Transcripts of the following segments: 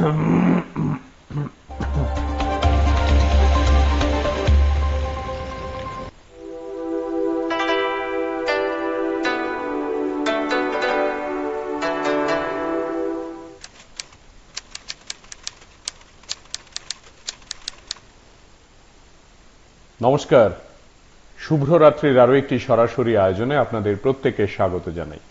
নমস্কার, শুভরাত্রির আরো একটি সরাসরি আয়োজনে আপনাদের প্রত্যেককে স্বাগত জানাই।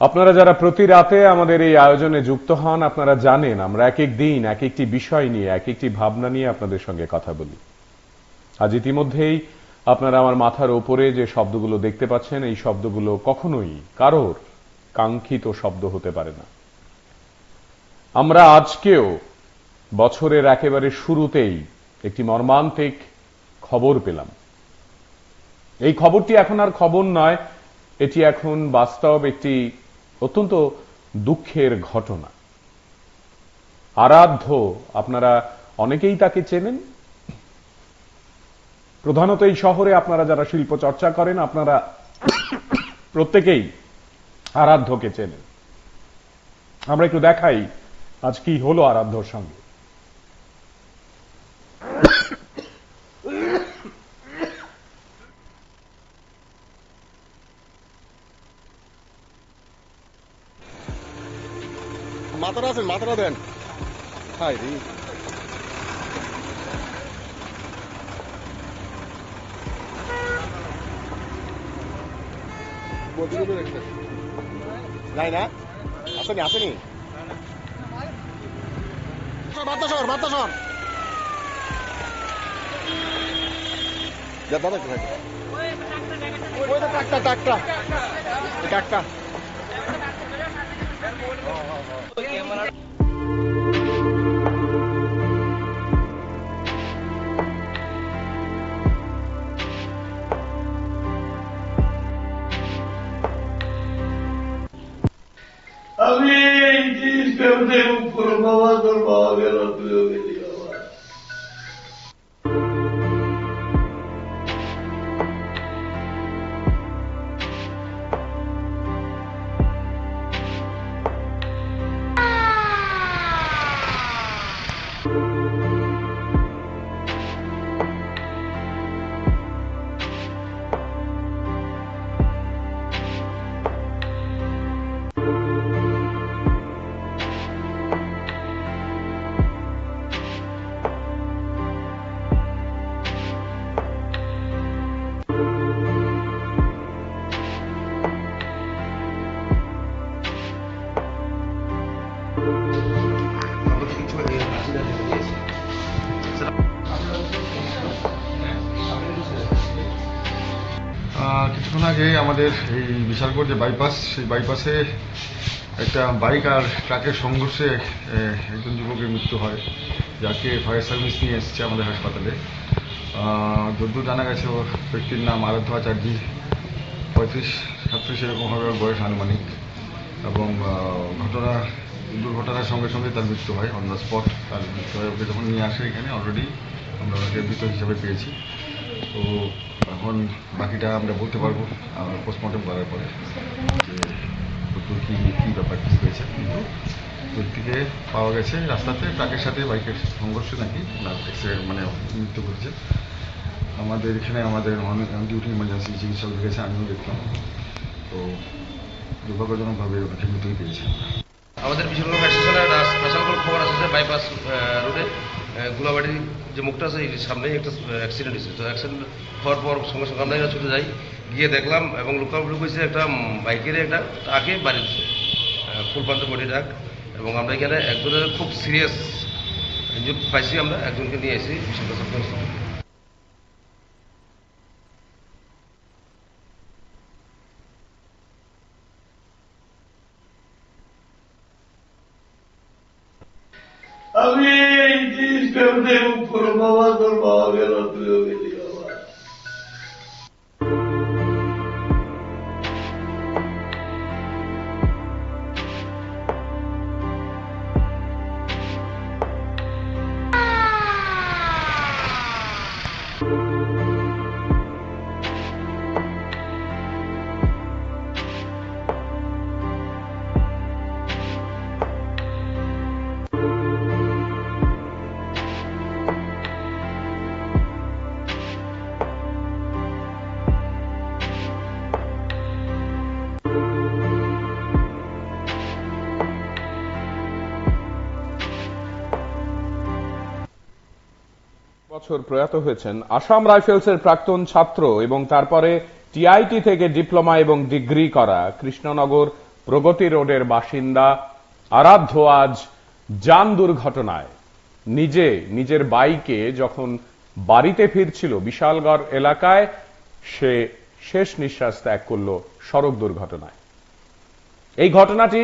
আপনারা যারা প্রতি রাতে আমাদের এই আয়োজনে যুক্ত হন, আপনারা জানেন আমরা এক এক দিন এক একটি বিষয় নিয়ে এক একটি ভাবনা নিয়ে আপনাদের সঙ্গে কথা বলি। আজ ইতিমধ্যেই আপনারা আমার মাথার ওপরে যে শব্দগুলো দেখতে পাচ্ছেন, এই শব্দগুলো কখনোই কারোর কাঙ্ক্ষিত শব্দ হতে পারে না। আমরা আজকেও বছরের একেবারে শুরুতেই একটি মর্মান্তিক খবর পেলাম। এই খবরটি এখন আর খবর নয়, এটি এখন বাস্তব একটি অত্যন্ত দুঃখের ঘটনা। আরাধ্য, আপনারা অনেকেই তাকে চেনেন। প্রধানত এই শহরে আপনারা যারা শিল্প চর্চা করেন, আপনারা প্রত্যেকেই আরাধ্যকে চেনেন। আমরা একটু দেখাই আজ কি হলো আরাধ্যর সঙ্গে। মাথাটা আছেন, মাথাটা দেন। হাই রে, নাই না, আসেনি আসেনি। বার্তা সর, বার্তা সর। দাদা একটু ভাই, ওই তো টাকটা টাকটা টাকটা। আমি এই জিনিসটা উপর বাবা তোর বাবা গেল, তুইও গেলি বাবা। কিছুক্ষণ আগে আমাদের এই বিশালগড় যে বাইপাস, সেই বাইপাসে একটা বাইক আর ট্রাকের সংঘর্ষে একজন যুবকের মৃত্যু হয়, যাকে ফায়ার সার্ভিস নিয়ে এসেছে আমাদের হাসপাতালে। যদ্দূর জানা গেছে ওর ব্যক্তির নাম আরাধ্য আচার্যি, 35-37 এরকমভাবে ওর বয়স আনুমানিক, এবং দুর্ঘটনার সঙ্গে সঙ্গে তার মৃত্যু হয়, অন দ্য স্পট তার মৃত্যু হয়। ওকে যখন নিয়ে আসে এখানে অলরেডি আমরা ওকে মৃত হিসাবে পেয়েছি। তো এখন বাকিটা আমরা বলতে পারবো পোস্টমর্টম করার পরে যে কী কী ব্যাপার কী হয়েছে। কিন্তু ব্যক্তিকে পাওয়া গেছে রাস্তাতে ট্রাকের সাথে বাইকের সংঘর্ষে নাকি অ্যাক্সিডেন্ট, মানে মৃত্যু ঘটেছে। আমাদের এখানে আমাদের ডিউটি ইমার্জেন্সি চিকিৎসক দেখেছে, আমিও দেখলাম। তো দুর্ভাগ্যজনকভাবে ওনাকে মৃত্যুই পেয়েছে। আমাদের বিশালগড় স্টেশনে স্পেশাল খবর আছে যে বাইপাস রোডে গুলাবাড়ি যে মুখটা আছে এই সামনে একটা অ্যাক্সিডেন্ট হয়েছে। তো অ্যাক্সিডেন্ট হওয়ার পর সঙ্গে সঙ্গে আমরা এখানে ছুটে যাই, গিয়ে দেখলাম এবং লোকাল হয়েছে একটা বাইকের একটা ট্রাকে বাড়ি দিচ্ছে, ফুল পান্ত বডি ট্রাক। এবং আমরা এখানে একজনের খুব সিরিয়াস ইনজুর পাইছি, আমরা একজনকে নিয়ে এসেছি বিশালগড়। আমি এই জিনিসটা উপর বাবা তোর বাবা গেল, তুইও গেলি বাবা। বছর প্রয়াত হয়েছেন আসাম রাইফেলসের প্রাক্তন ছাত্র এবং তারপরে টিআইটি থেকে ডিপ্লোমা এবং ডিগ্রি করা কৃষ্ণনগর প্রগতি রোডের বাসিন্দা আরাধ্য আজ যান দুর্ঘটনায় নিজের বাইকে যখন বাড়িতে ফিরছিল বিশালগড় এলাকায় সে শেষ নিঃশ্বাস ত্যাগ করল সড়ক দুর্ঘটনায়। এই ঘটনাটি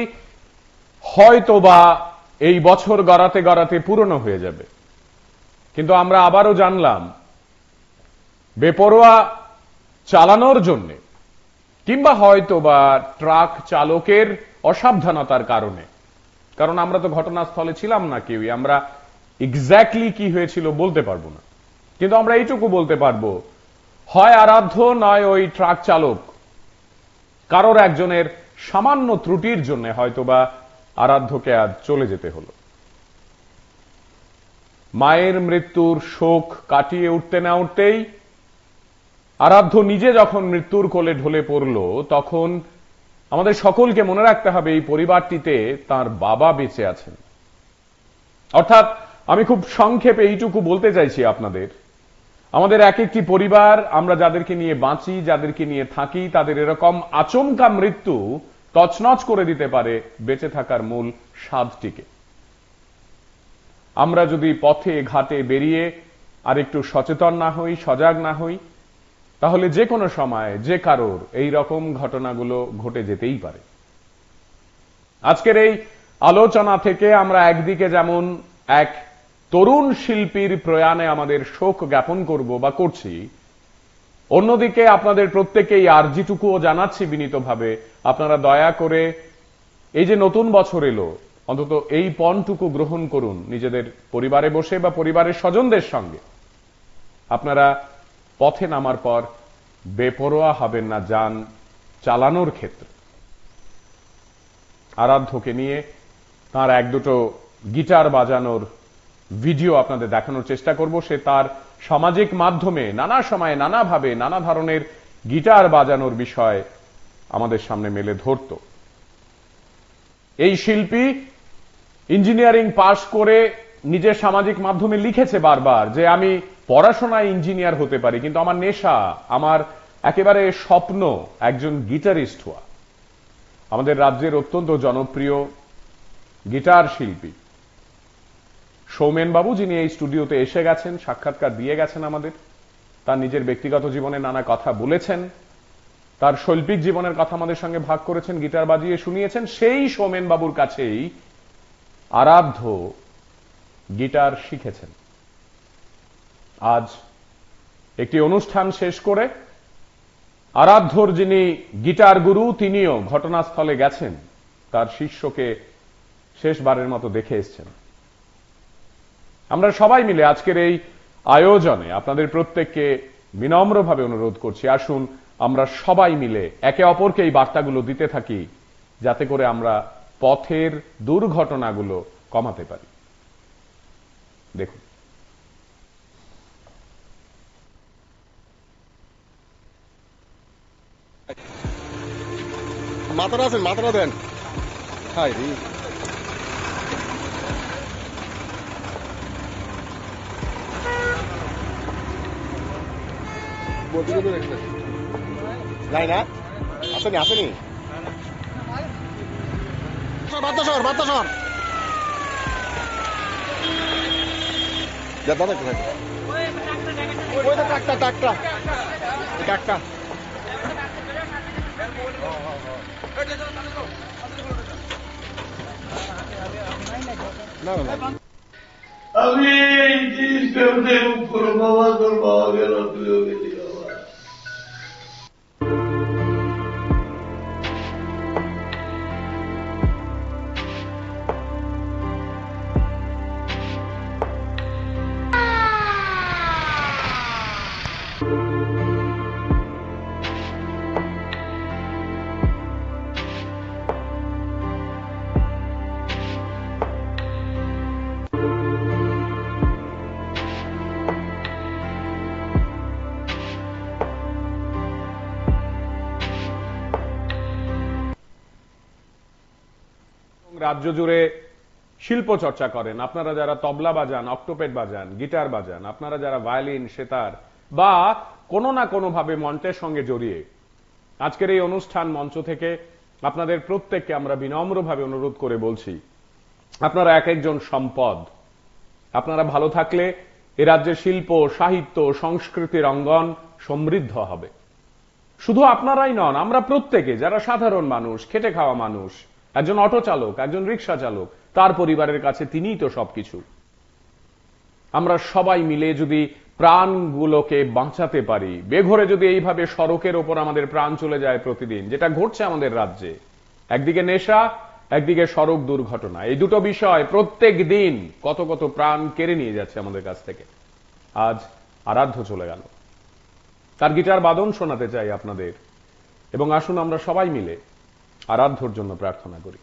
হয়তোবা এই বছর গড়াতে গড়াতে পুরনো হয়ে যাবে, কিন্তু আমরা আবারও জানলাম বেপরোয়া চালানোর জন্য কিংবা হয়তো বা ট্রাক চালকের অসাবধানতার কারণে, কারণ আমরা তো ঘটনাস্থলে ছিলাম না কেউই, আমরা এক্স্যাক্টলি কি হয়েছিল বলতে পারবো না, কিন্তু আমরা এইটুকু বলতে পারবো হয় আরাধ্য নয় ওই ট্রাক চালক কারোর একজনের সামান্য ত্রুটির জন্য হয়তোবা আরাধ্যকে আজ চলে যেতে হলো। মায়ের মৃত্যুর শোক কাটিয়ে উঠতে না উঠতেই আরাধ্য নিজে যখন মৃত্যুর কোলে ঢলে পড়ল তখন আমাদের সকলকে মনে রাখতে হবে এই পরিবারটিতে তার বাবা বেঁচে আছেন। অর্থাৎ আমি খুব সংক্ষেপে এইটুকু বলতে চাইছি আপনাদের, আমাদের এক একটি পরিবার আমরা যাদেরকে নিয়ে বাঁচি, যাদেরকে নিয়ে থাকি, তাদের এরকম আচমকা মৃত্যু তছনছ করে দিতে পারে বেঁচে থাকার মূল স্বাদটিকে। আমরা যদি পথে ঘাটে বেরিয়ে আর একটু সচেতন না হই, সজাগ না হই, তাহলে যে কোনো সময় যে কারোর এই রকম ঘটনাগুলো ঘটে যেতেই পারে। আজকের এই আলোচনা থেকে আমরা একদিকে যেমন এক তরুণ শিল্পীর প্রয়াণে আমাদের শোক জ্ঞাপন করব বা করছি, অন্যদিকে আপনাদের প্রত্যেকেই আর যেটুকুও জানাচ্ছি বিনীতভাবে, আপনারা দয়া করে এই যে নতুন বছর এলো অন্তত এই পণটুকু গ্রহণ করুন নিজেদের পরিবারে বসে বা পরিবারের স্বজনদের সঙ্গে। আপনারা পথে নামার পর বেপরোয়া হবেন না যান চালানোর ক্ষেত্রে। আরাধ্যকে নিয়ে তার এক দুটো গিটার বাজানোর ভিডিও আপনাদের দেখানোর চেষ্টা করব। সে তার সামাজিক মাধ্যমে নানা সময়ে নানাভাবে নানা ধরনের গিটার বাজানোর বিষয় আমাদের সামনে মেলে ধরত। এই শিল্পী ইঞ্জিনিয়ারিং পাশ করে নিজের সামাজিক মাধ্যমে লিখেছে বারবার যে আমি পড়াশোনায় ইঞ্জিনিয়ার হতে পারি, কিন্তু আমার নেশা, আমার একেবারে স্বপ্ন একজন গিটারিস্ট হওয়া। আমাদের রাজ্যের অত্যন্ত জনপ্রিয় গিটার শিল্পী সৌমেন বাবু, যিনি এই স্টুডিওতে এসে গেছেন, সাক্ষাৎকার দিয়ে গেছেন আমাদের, তার নিজের ব্যক্তিগত জীবনে নানা কথা বলেছেন, তার শৈল্পিক জীবনের কথা আমাদের সঙ্গে ভাগ করেছেন, গিটার বাজিয়ে শুনিয়েছেন। সেই সৌমেন বাবুর কাছেই আরাধ্য গিটার শিখেছেন। আজ একটি অনুষ্ঠান শেষ করে আরাধ্যর যিনি গিটার গুরু তিনিও ঘটনাস্থলে গেছেন, তার শিষ্যকে শেষবারের মতো দেখে এসেছেন। আমরা সবাই মিলে আজকের এই আয়োজনে আপনাদের প্রত্যেককে বিনম্রভাবে অনুরোধ করছি, আসুন আমরা সবাই মিলে একে অপরকে এই বার্তাগুলো দিতে থাকি, যাতে করে আমরা পথের দুর্ঘটনাগুলো কমাতে পারি। দেখুন, মাথাটা আছেন, মাথাটা দেন। হাই রে, যাই না, আসেনি আসেনি, বার্তা সর দাদা একটু ভাই, ওই তো টাকটা না না না, আমি এই জিনিসটা মুখ করো বাবা, তোর বাবা গেল, তুইও গেলি বাবা। রাজ্য জুড়ে শিল্প চর্চা করেন, আপনারা যারা তবলা বাজান, অক্টোপেড বাজান, গিটার বাজান, আপনারা যারা ভায়োলিন, সেতার বা কোনো না কোনো ভাবে মঞ্চের সঙ্গে জড়িয়ে আজকের এই অনুষ্ঠান মঞ্চ থেকে আপনাদের প্রত্যেককে আমরা বিনম্রভাবে অনুরোধ করে বলছি, আপনারা এক একজন সম্পদ। আপনারা ভালো থাকলে এ রাজ্যের শিল্প, সাহিত্য, সংস্কৃতির অঙ্গন সমৃদ্ধ হবে। শুধু আপনারাই নন, আমরা প্রত্যেকে যারা সাধারণ মানুষ, খেটে খাওয়া মানুষ, একজন অটো চালক, একজন রিক্সা চালক, তার পরিবারের কাছে তিনিই তো সবকিছু। আমরা সবাই মিলে যদি প্রাণগুলোকে বাঁচাতে পারি, বেঘরে যদি এইভাবে সড়কের ওপর আমাদের প্রাণ চলে যায় প্রতিদিন, যেটা ঘটছে আমাদের রাজ্যে, একদিকে নেশা, একদিকে সড়ক দুর্ঘটনা, এই দুটো বিষয় প্রত্যেক দিন কত কত প্রাণ কেড়ে নিয়ে যাচ্ছে আমাদের কাছ থেকে। আজ আরাধ্য চলে গেল, তার গিটার বাদন শোনাতে চাই আপনাদের, এবং আসুন আমরা সবাই মিলে আরাধ্যর জন্য প্রার্থনা করি।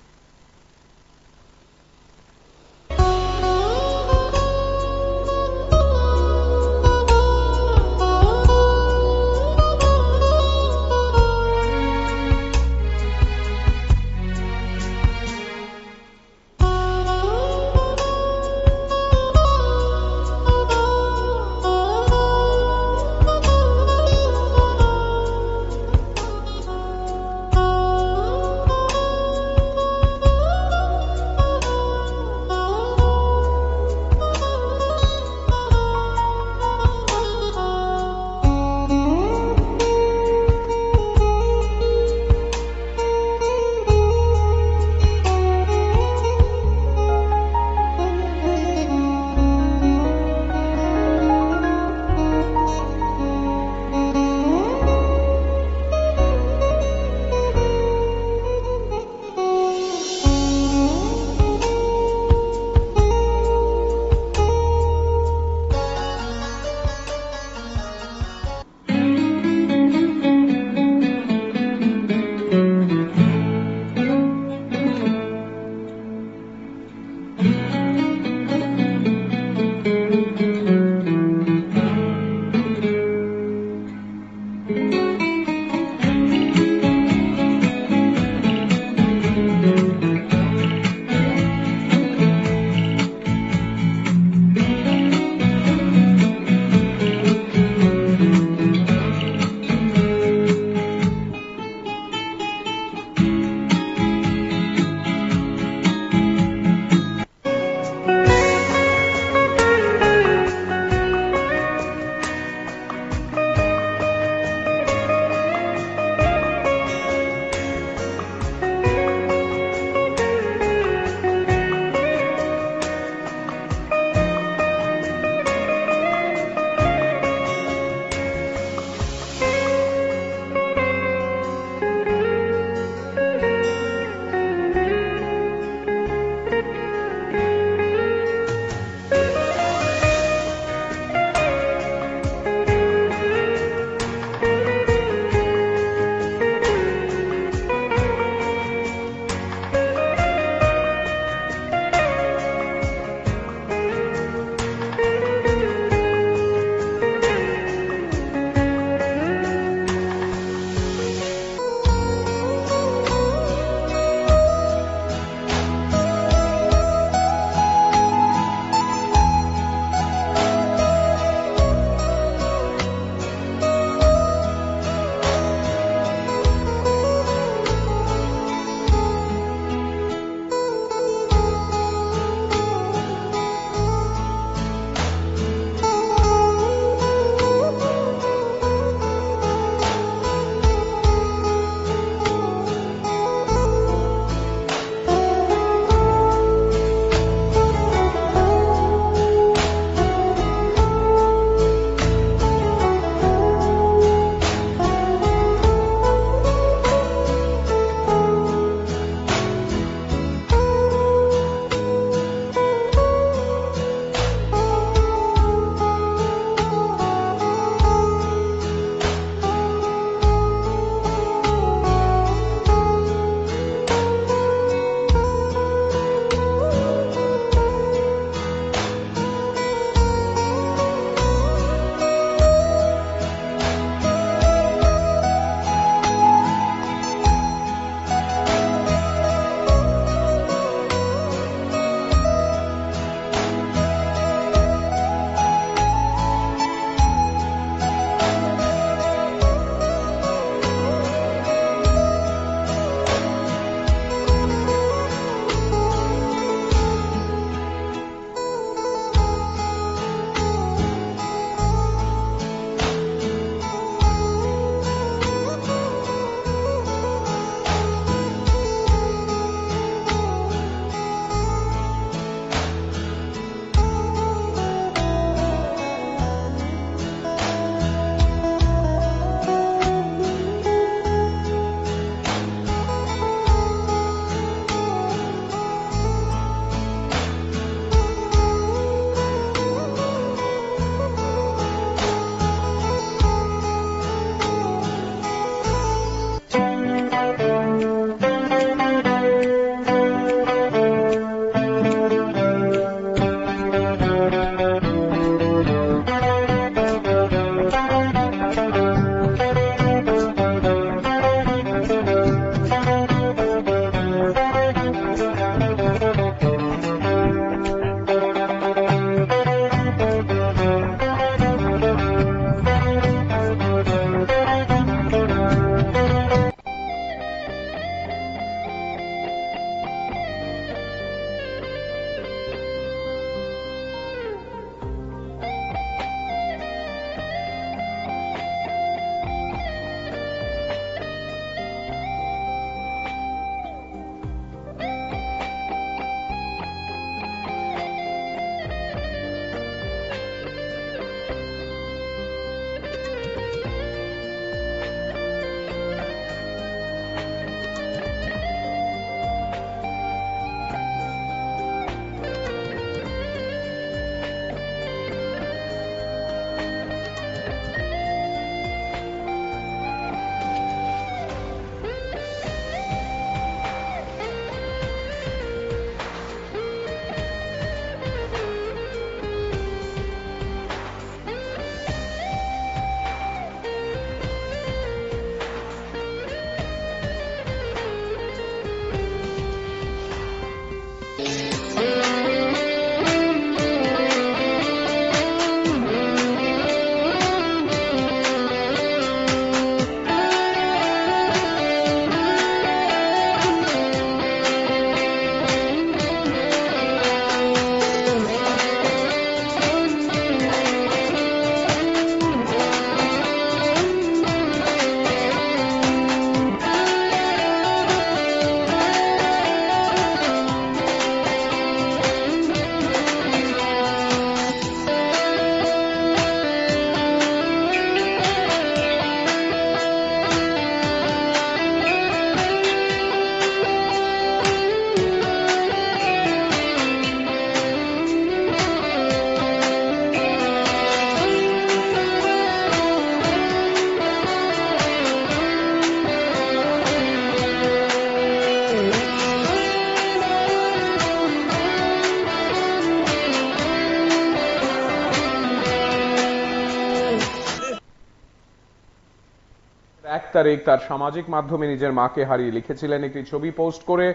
তারিখ তার সামাজিক মাধ্যমে নিজের মাকে হারিয়ে লিখেছিলেন একটি ছবি পোস্ট করে,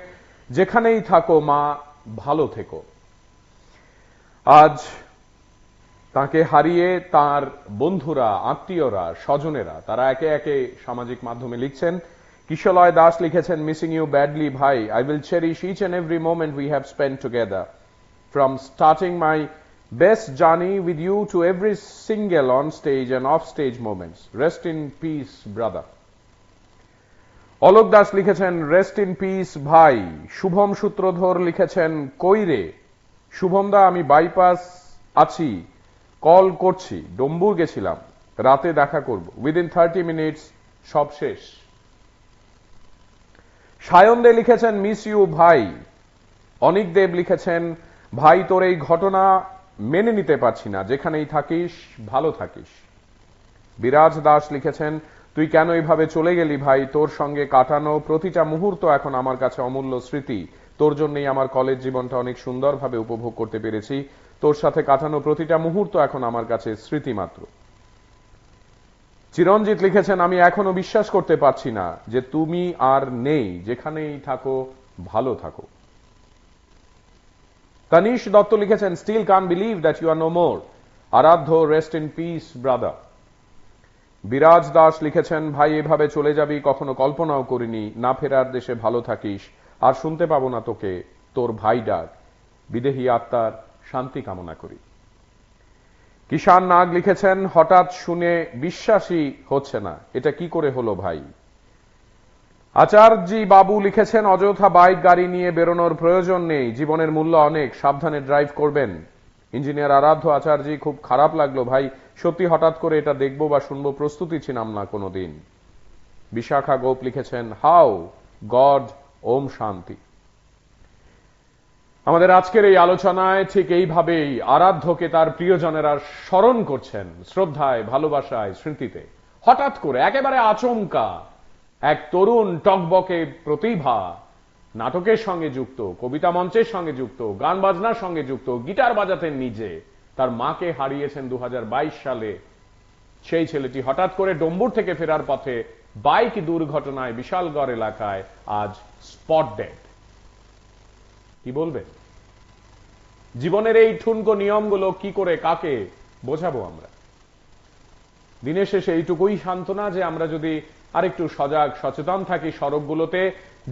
যেখানেই থাকো মা, ভালো থেকো। আজ তাকে হারিয়ে তার বন্ধুরা, আত্মীয়রা, স্বজনেরা তারা একে একে সামাজিক মাধ্যমে লিখছেন। কিশলয় দাস লিখেছেন, মিসিং ইউ ব্যাডলি ভাই, I will cherish each and every moment we have spent together, from starting my best journey with you to every single on stage and off stage moments. Rest in peace, brother. Alok Das লিখেছেন, rest in peace ভাই। শুভম সূত্রধর লিখেছেন, কইরে শুভম দা, আমি bypass আছি, call করছি, ডম্বুর গেছিলাম, রাতে দেখা করব, উইদিন 30 মিনিটস সব শেষ। সায়ন দে লিখেছেন, মিস ইউ ভাই। অনিক দেব লিখেছেন, ভাই তোর এই ঘটনা মেনে নিতে পারছি না, যেখানেই থাকিস ভালো থাকিস। বিরাজ দাস লিখেছেন, তুই কেন এইভাবে চলে গেলি ভাই, তোর সঙ্গে কাটানো প্রতিটা মুহূর্ত এখন আমার কাছে অমূল্য স্মৃতি, তোর জন্যই আমার কলেজ জীবনটা অনেক সুন্দরভাবে উপভোগ করতে পেরেছি, তোর সাথে কাটানো প্রতিটা মুহূর্ত এখন আমার কাছে স্মৃতি মাত্র। চিরঞ্জিত লিখেছেন, আমি এখনো বিশ্বাস করতে পারছি না যে তুমি আর নেই, যেখানেই থাকো ভালো থাকো। তানিশ দত্ত লিখেছেন, still can't believe that you are no more, Aradhya, rest in peace brother. বিরাজ দাস লিখেছেন, ভাই এভাবে চলে যাবি কখনো কল্পনাও করিনি, না ফেরার দেশে ভালো থাকিস, আর শুনতে পাবো না তোকে, তোর ভাই ডাক, বিদেহী আত্মার শান্তি কামনা করি। কিষান নাগ লিখেছেন, হঠাৎ শুনে বিশ্বাসই হচ্ছে না, এটা কি করে হলো ভাই। আচার্যি বাবু লিখেছেন, অযথা বাইক গাড়ি নিয়ে বেরোনোর প্রয়োজন নেই, জীবনের মূল্য অনেক, সাবধানে ড্রাইভ করবেন। ইঞ্জিনিয়ার আরাধ্য আচার্যি, খুব খারাপ লাগলো ভাই, সত্যি হঠাৎ করে এটা দেখবো বা শুনবো প্রস্তুতি ছিলাম না কোনোদিন। বিশাখা গোপ লিখেছেন, হাউ গড, ওম শান্তি। আমাদের আজকের এই আলোচনায় ঠিক এইভাবেই আরাধ্যকে তার প্রিয়জনেরা স্মরণ করছেন, শ্রদ্ধায়, ভালোবাসায়, স্মৃতিতে। হঠাৎ করে একেবারে আচমকা এক তরুণ টকবকে প্রতিভা, নাটকের সঙ্গে যুক্ত, কবিতা মঞ্চের সঙ্গে যুক্ত, গান বাজনার সঙ্গে যুক্ত, গিটার বাজাতেন নিজে, তার মাকে হারিয়েছেন 2022 সালে। সেই ছেলেটি হঠাৎ করে ডম্বুর থেকে ফেরার পথে বাইক দুর্ঘটনায় বিশালগড় এলাকায় আজ স্পট ডেড। কি বলবেন? জীবনের এই ঠুনকো নিয়মগুলো কি করে কাকে বোঝাবো আমরা? দিনের শেষে এইটুকুই সান্ত্বনা যে আমরা যদি আরেকটু সজাগ সচেতন থাকি সড়কগুলোতে,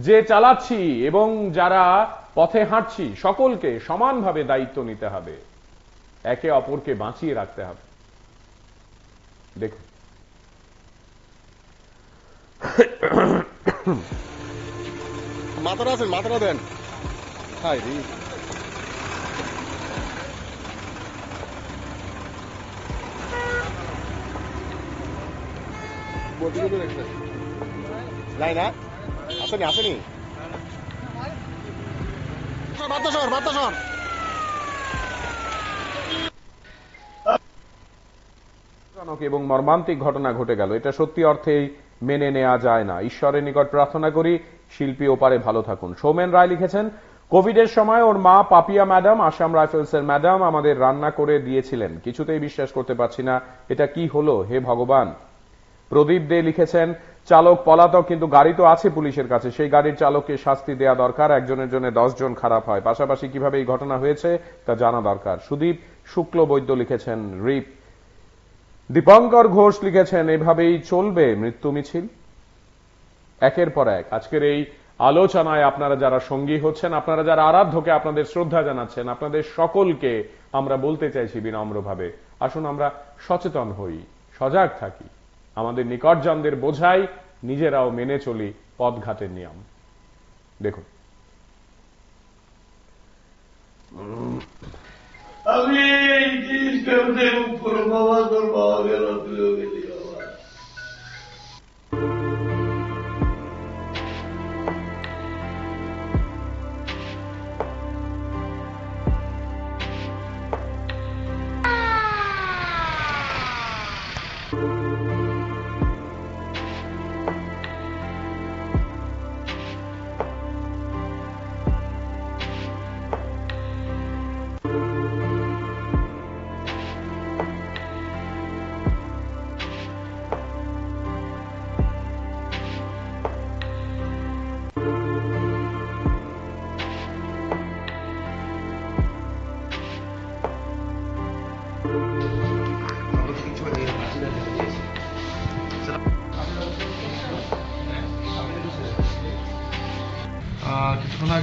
যে চালাচ্ছি এবং যারা পথে হাঁটছি সকলকে সমানভাবে দায়িত্ব নিতে হবে, একে অপরকে বাঁচিয়ে রাখতে হবে। দেখুন, মাথাটা আছেন, মাথাটা দেন। হাই রে, নাই না, আসেনি আসেনি, বার্তা শহর, বার্তা শহর। এবং মর্মান্তিক ঘটনা ঘটে গেল, এটা সত্যি অর্থেই মেনে নেওয়া যায় না। ঈশ্বরের নিকট প্রার্থনা করি শিল্পী ওপারে ভালো থাকুন। সৌমেন রায় লিখেছেন, কোভিডের সময় ওর মা পাপিয়া ম্যাডাম, আসাম রাইফেলসের ম্যাডাম, আমাদের রান্না করে দিয়েছিলেন, কিছুতেই বিশ্বাস করতে পারছি না, এটা কি হলো, হে ভগবান। প্রদীপ দে লিখেছেন, চালক পলাতক, কিন্তু গাড়ি তো আছে পুলিশের কাছে, সেই গাড়ির চালককে শাস্তি দেওয়া দরকার, একজনের জন্য 10 জন খারাপ হয়, পাশাপাশি কিভাবে এই ঘটনা হয়েছে তা জানা দরকার। সুদীপ শুক্ল বৈদ্য লিখেছেন, রিপ। দীপঙ্কর ঘোষ লিখেছেন, এভাবেই চলবে মৃত্যু মিছিল। একের পর এক আজকের এই আলোচনায় আপনারা যারা সঙ্গী হচ্ছেন, আপনারা যারা আরাধ্যকে আপনাদের শ্রদ্ধা জানাচ্ছেন, আপনাদের সকলকে আমরা বলতে চাইছি বিনম্রভাবে, আসুন আমরা সচেতন হই, সজাগ থাকি, আমাদের নিকটজনদের বোঝাই, নিজেরাও মেনে চলি পথঘাটের নিয়ম। দেখুন, আমি এই জিনিসটা উপর বাবা, তোর বাবা গেল, তুইও গেলি বাবা।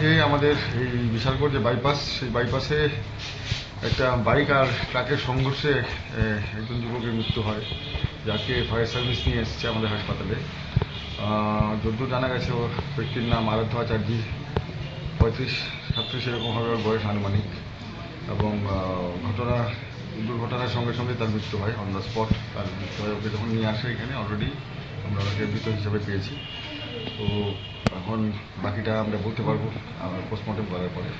আগে আমাদের এই বিশালগড় যে বাইপাস, সেই বাইপাসে একটা বাইক আর ট্রাকের সংঘর্ষে একজন যুবকের মৃত্যু হয়, যাকে ফায়ার সার্ভিস নিয়ে এসেছে আমাদের হাসপাতালে। যদ্দূর জানা গেছে ওর ব্যক্তির নাম আরাধ্য আচার্যি, 35-37 এরকমভাবে ওর বয়স আনুমানিক, এবং দুর্ঘটনার সঙ্গে সঙ্গে তার মৃত্যু হয়, অন দ্য স্পট তার মৃত্যু হয়। ওকে যখন নিয়ে আসে এখানে অলরেডি আমরা ওকে মৃত হিসাবে পেয়েছি। তো এখন বাকিটা আমরা বলতে পারবো পোস্টমর্টম করার পরে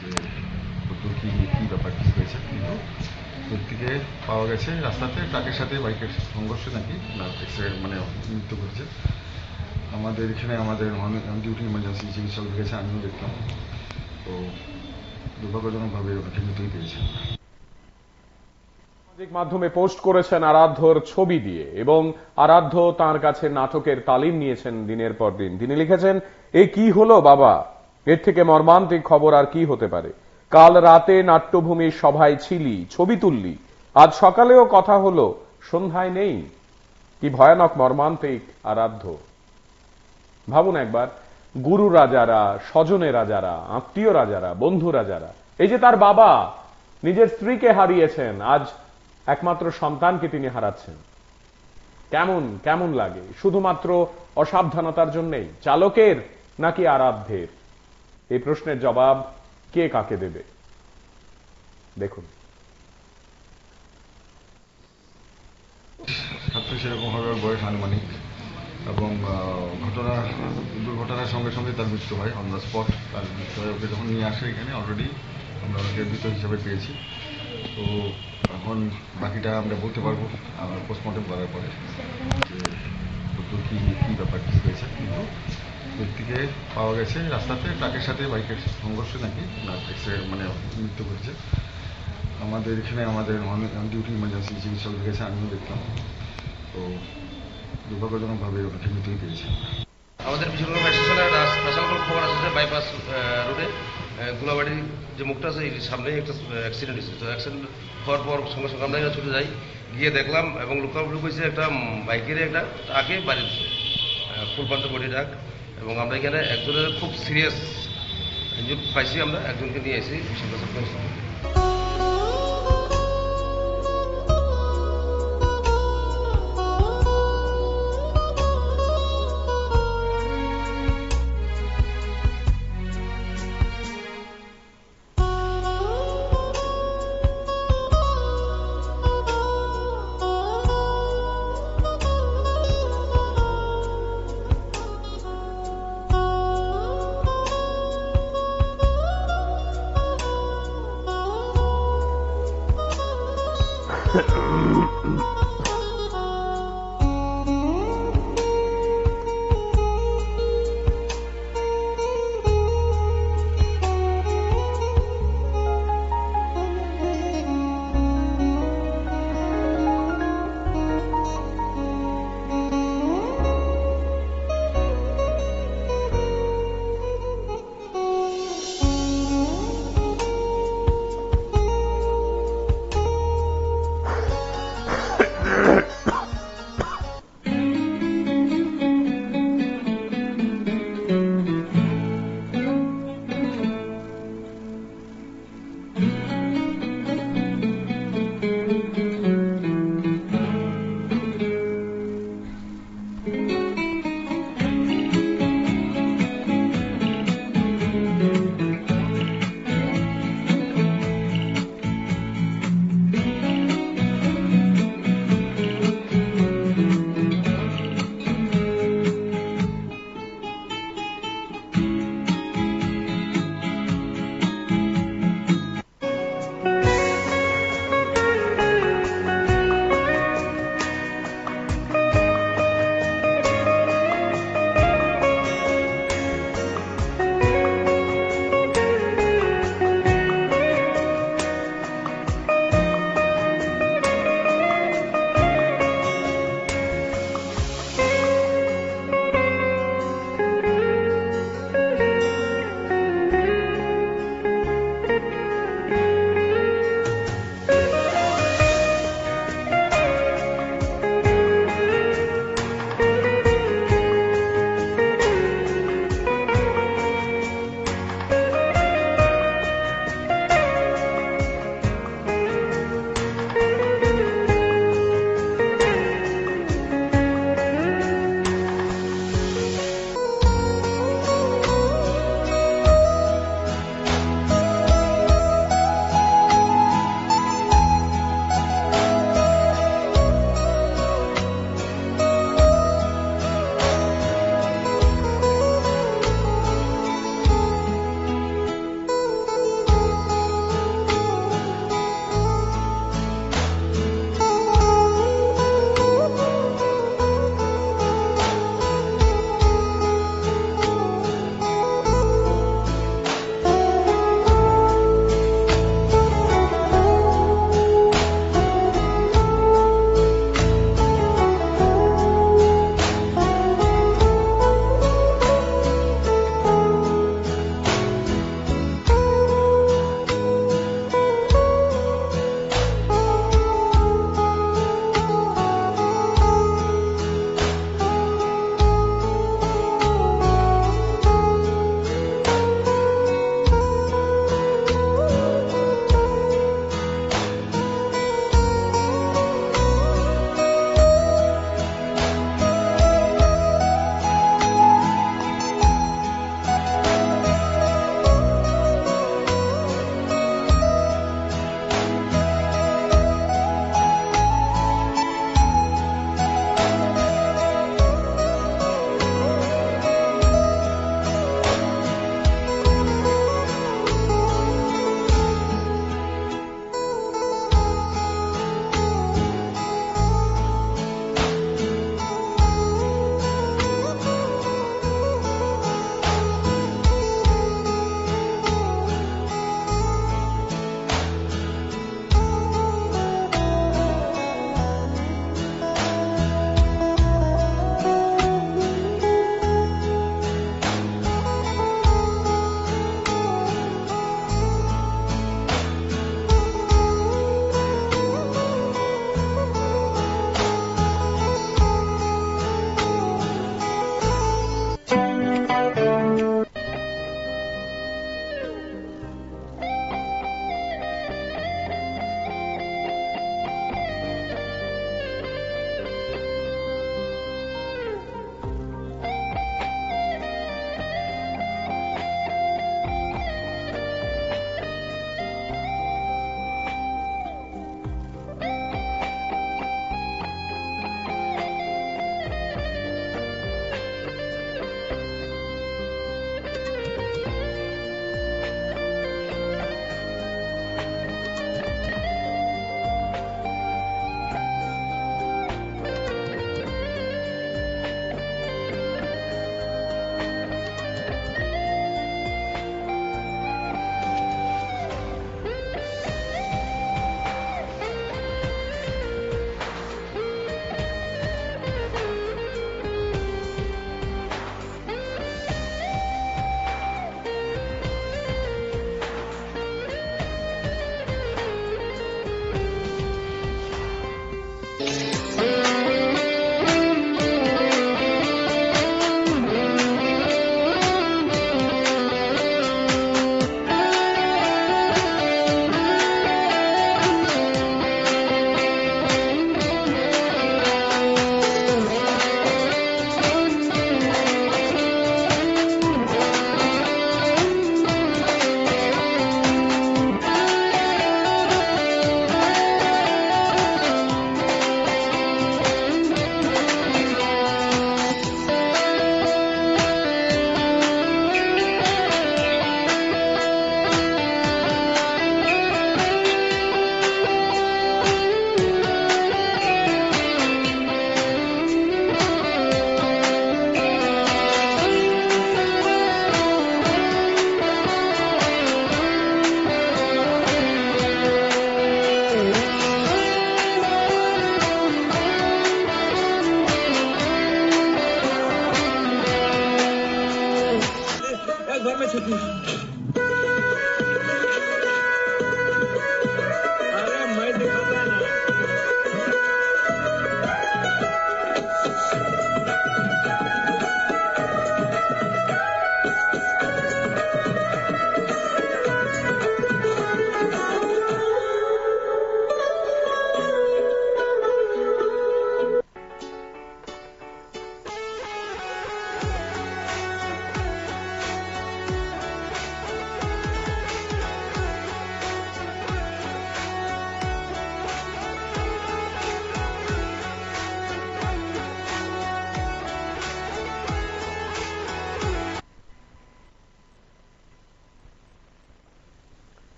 যে কতদূর কী ব্যাপার কী হয়েছে। কিন্তু ব্যক্তিকে পাওয়া গেছে রাস্তাতে ট্রাকের সাথে বাইকের সংঘর্ষে নাকি মানে মৃত্যু ঘটেছে। আমাদের এখানে আমাদের ডিউটি ইমার্জেন্সি চিকিৎসক দেখেছে, আমিও দেখলাম। তো দুর্ভাগ্যজনকভাবে ওনাকে মৃত্যুই পেয়েছে। সামাজিক মাধ্যমে পোস্ট করেছেন আরাধ্যর ছবি দিয়ে, এবং আরাধ্য তার কাছে নাটকের তালিম নিয়েছেন দিনের পর দিন। তিনি লিখেছেন, এ কি হলো বাবা, এর থেকে মর্মান্তিক খবর আর কি হতে পারে। কাল রাতে নাট্যভূমির সভায় ছিলি, ছবি তুললি, আজ সকালেও কথা হলো, সন্ধ্যায় নেই। কি ভয়ানক মর্মান্তিক আরাধ্য। ভাবুন একবার, গুরুরা যারা, স্বজনেরা যারা, আত্মীয়রা যারা, বন্ধুরা যারা, এই যে তার বাবা নিজের স্ত্রীকে হারিয়েছেন, আজ একমাত্র সন্তানকে তিনি হারাচ্ছেন। কেমন লাগে? শুধুমাত্র অসাবধানতার জন্যই, চালকের নাকি আরাধ্যের? এই প্রশ্নের জবাব কে কাকে দেবে? দেখুন। সেরকমভাবে ওর বয়স আনুমানিক, এবং দুর্ঘটনার সঙ্গে সঙ্গে তার মৃত্যু হয়, অন দ্য স্পট তার মৃত্যু হয়। ওকে যখন নিয়ে আসে এখানে অলরেডি আমরা ওকে মৃত হিসাবে পেয়েছি। তো এখন বাকিটা আমরা বলতে পারবো পোস্টমর্টম করার পরে যে কতদূর কী ব্যাপার কী হয়েছে। কিন্তু ব্যক্তিকে পাওয়া গেছে রাস্তাতে ট্রাকের সাথে বাইকের সংঘর্ষে নাকি মানে মৃত্যু ঘটেছে। আমাদের এখানে আমাদের ডিউটি ইমার্জেন্সি চিকিৎসক দেখেছে, আমিও দেখলাম। তো দুর্ভাগ্যজনকভাবে ওনাকে মৃত্যুই পেয়েছে। আমাদের বিশালগড় স্টেশনে স্পেশাল খবর আছে যে বাইপাস রোডে গোলাবাড়ির যে মুখটা আছে এই সামনে একটা অ্যাক্সিডেন্ট হয়েছে। তো অ্যাক্সিডেন্ট হওয়ার পর সঙ্গে সঙ্গে আমরা ছুটে যাই, গিয়ে দেখলাম এবং লোকাল লোক হয়েছে একটা বাইকের একটা ট্রাকে বাড়ি দিচ্ছে, ফুল পান্ত বডি ট্রাক। এবং আমরা এখানে একজনের খুব সিরিয়াস ইনজুর পাইছি, আমরা একজনকে নিয়ে এসেছি বিশালগড়।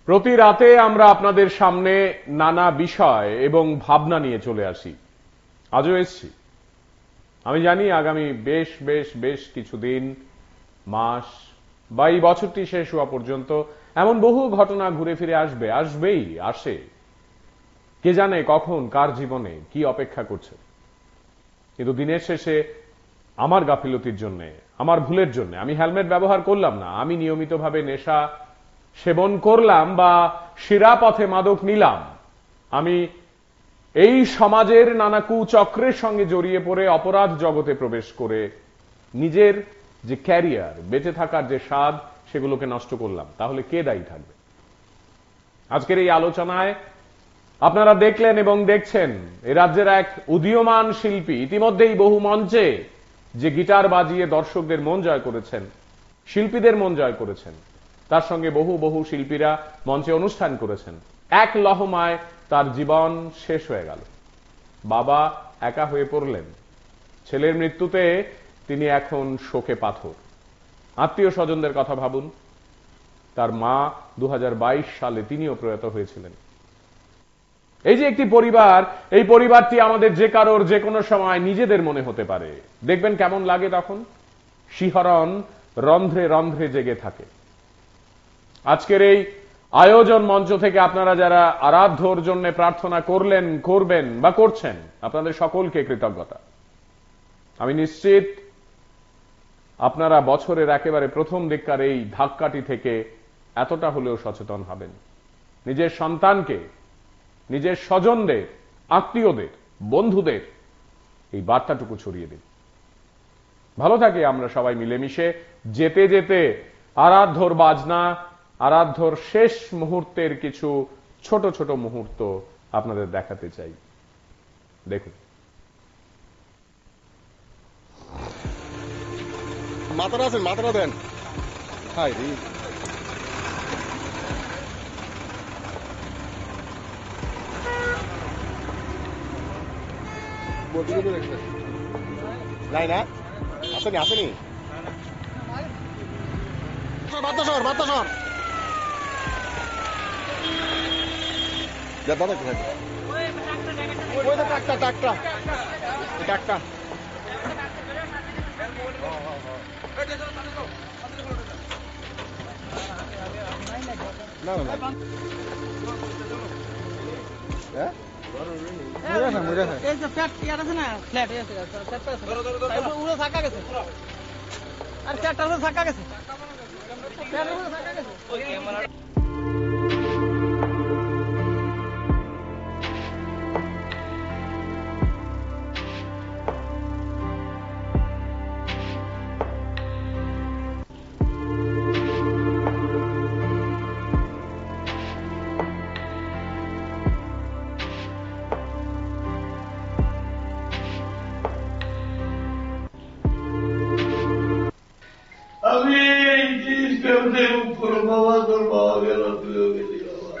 প্রতি রাতে আমরা আপনাদের সামনে নানা বিষয় এবং ভাবনা নিয়ে চলে আসি। আজও এসছি। আমি জানি আগামী বেশ কিছুদিন, মাস বা এই বছরটি শেষ হওয়া পর্যন্ত এমন বহু ঘটনা ঘুরে ফিরে আসবেই আসে। কে জানে কখন কার জীবনে কি অপেক্ষা করছে। কিন্তু দিনের শেষে আমার গাফিলতির জন্য, আমার ভুলের জন্য আমি হেলমেট ব্যবহার করলাম না, আমি নিয়মিতভাবে নেশা সেবন করলাম বা শিরাপথে মাদক নিলাম, আমি এই সমাজের নানা কুচক্রের সঙ্গে জড়িয়ে পড়ে অপরাধ জগতে প্রবেশ করে নিজের যে ক্যারিয়ার, বেঁচে থাকার যে স্বাদ, সেগুলোকে নষ্ট করলাম, তাহলে কে দায়ী থাকবে? আজকের এই আলোচনায় আপনারা দেখলেন এবং দেখছেন এই রাজ্যের এক উদীয়মান শিল্পী ইতিমধ্যেই বহু মঞ্চে যে গিটার বাজিয়ে দর্শকদের মন জয় করেছেন, শিল্পীদের মন জয় করেছেন, তার সঙ্গে বহু শিল্পীরা মঞ্চে অনুষ্ঠান করেছেন। এক লহমায় তার জীবন শেষ হয়ে গেল। বাবা একা হয়ে পড়লেন। ছেলের মৃত্যুতে তিনি এখন শোকে পাথর। আত্মীয় স্বজনদের কথা ভাবুন। তার মা 2022 সালে তিনিও প্রয়াত হয়েছিলেন। এই যে একটি পরিবার, এই পরিবারটি আমাদের যে কারোর যে কোনো সময় নিজেদের মনে হতে পারে। দেখবেন কেমন লাগে তখন, শিহরণ রন্ধ্রে রন্ধ্রে জেগে থাকে। আজকের এই আয়োজন মঞ্চ থেকে আপনারা যারা আরাধ্যর জন্য প্রার্থনা করলেন, করবেন বা করছেন, আপনাদের সকলকে কৃতজ্ঞতা। আমি নিশ্চিত আপনারা বছরের একেবারে প্রথম দিককার এই ধাক্কাটি থেকে এতটা হলেও সচেতন হবেন। নিজের সন্তানকে, নিজের স্বজনদের, আত্মীয়দের, বন্ধুদের এই বার্তাটুকু ছড়িয়ে দিন। ভালো থাকে আমরা সবাই মিলেমিশে। যেতে যেতে আরাধ্যর বাজনা, আরাধ্যর শেষ মুহূর্তের কিছু ছোট মুহূর্ত আপনাদের দেখাতে চাই। দেখুন। মাথাটা দেন। হাই রে, নাই না, আসেনি বার্তা শহর দাদা কোথায়? ওই তো টাকটা না হ্যাঁ এই যে ফ্ল্যাট ইয়ার আছে না, ফ্ল্যাট আছে, ফ্ল্যাটটা আছে, উড়ে থাকা গেছে, আর ফ্ল্যাটটা উড়ে থাকা গেছে, ফ্ল্যাট উড়ে থাকা গেছে। আমি এই জিনিসটা মুখ করো বাবা, তোর বাবা গেল, তুইও গেলি বাবা।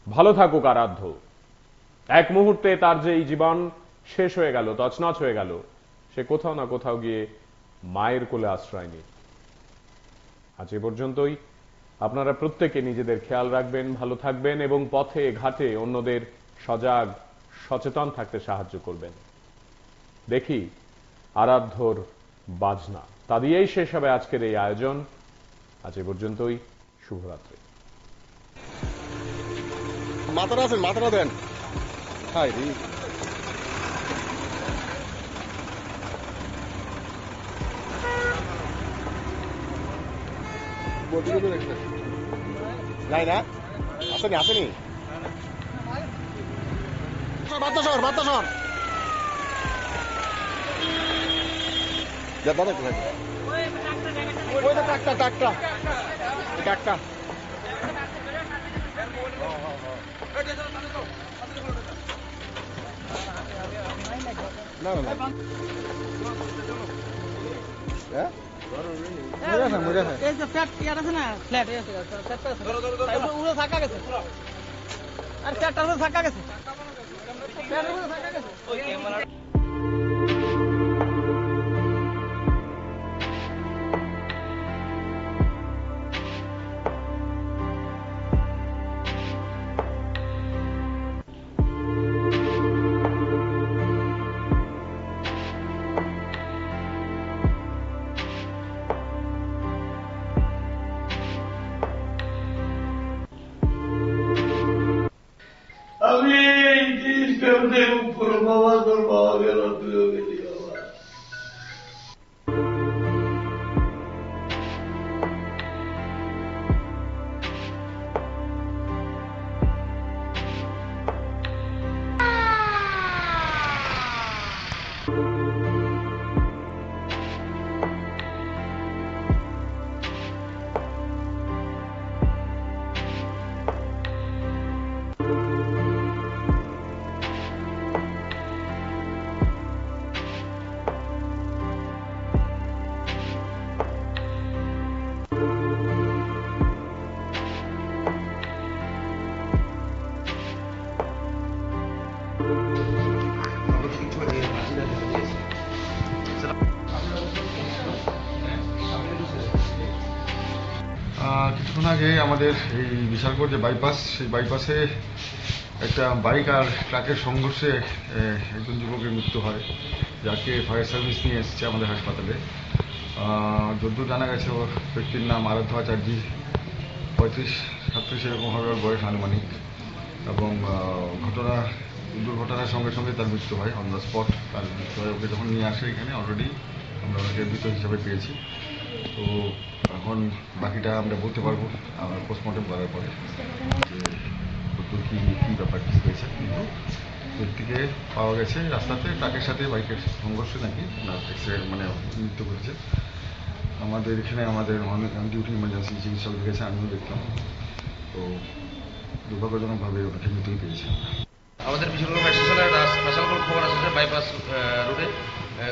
ভালো থাকুক আরাধ্য। এক মুহূর্তে তার যে এই জীবন শেষ হয়ে গেল, তছনছ হয়ে গেল, সে কোথাও না কোথাও গিয়ে মায়ের কোলে আশ্রয় নিয়ে। আজ এ পর্যন্তই। আপনারা প্রত্যেকে নিজেদের খেয়াল রাখবেন, ভালো থাকবেন এবং পথে ঘাটে অন্যদের সজাগ সচেতন থাকতে সাহায্য করবেন। দেখি আরাধ্যর বাজনা, তা দিয়েই শেষ হবে আজকের এই আয়োজন। আজ এ পর্যন্তই। শুভরাত্রি। মাথাটা দেন। হাই রে। বলতে কিন্তু দেখছে নাই না আসেনি আসেনি বার্তা শহর দাদা কোথায় ওই তো ট্রাকটা না হ্যাঁ এই যে ফ্ল্যাট ইয়ার আছে না ফ্ল্যাট আছে ফ্ল্যাটটা আছে উড়ে থাকা গেছে আর ফ্ল্যাটটার উপরে থাকা গেছে ফ্ল্যাটের উপরে থাকা গেছে আমি এই জিনিসটা উপর বাবা তোর বাবা গেল তুইও গেলি বাবা কিছুক্ষণ আগে আমাদের এই বিশালগড় যে বাইপাস সেই বাইপাসে একটা বাইক আর ট্রাকের সংঘর্ষে একজন যুবকের মৃত্যু হয়, যাকে ফায়ার সার্ভিস নিয়ে এসেছে আমাদের হাসপাতালে। যদ্দূর জানা গেছে ওর ব্যক্তির নাম আরাধ্য আচার্যি, 35-37 এরকম হবে ওর বয়স আনুমানিক, এবং দুর্ঘটনার সঙ্গে সঙ্গে তার মৃত্যু হয় অন দ্য স্পট। তার মৃত্যু হয়, ওকে যখন নিয়ে আসে এখানে অলরেডি আমরা ওনাকে মৃত হিসাবে পেয়েছি। তো এখন বাকিটা আমরা বলতে পারবো পোস্টমর্টম করার পরে যে কতদূর কী ব্যাপার কী হয়েছে। কিন্তু ব্যক্তিকে পাওয়া গেছে রাস্তাতে ট্রাকের সাথে বাইকের সংঘর্ষে নাকি মানে মৃত্যু করেছে। আমাদের এখানে আমাদের ডিউটি ইমার্জেন্সি চিকিৎসক গেছে, আমিও দেখলাম। তো দুর্ভাগ্যজনকভাবে ওটাকে মৃত্যুই পেয়েছি। আমাদের বিশালগড় স্টেশনে স্পেশাল খবর আছে যে বাইপাস রোডে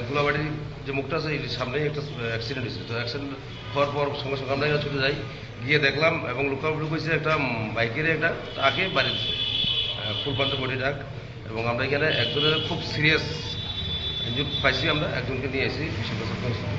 গুলাবাড়ির যে মুখটা আছে এই সামনেই একটা অ্যাক্সিডেন্ট হয়েছে। তো অ্যাক্সিডেন্ট হওয়ার পর সঙ্গে সঙ্গে আমরা ছুটে যাই, গিয়ে দেখলাম এবং লোক হয়েছে একটা বাইকের একটা ট্রাকে বাড়ি ফুল পান্ত বডি ট্রাক, এবং আমরা এখানে একজনের খুব সিরিয়াস ইনজুর পাইছি, আমরা একজনকে নিয়ে এসেছি বিশালগড়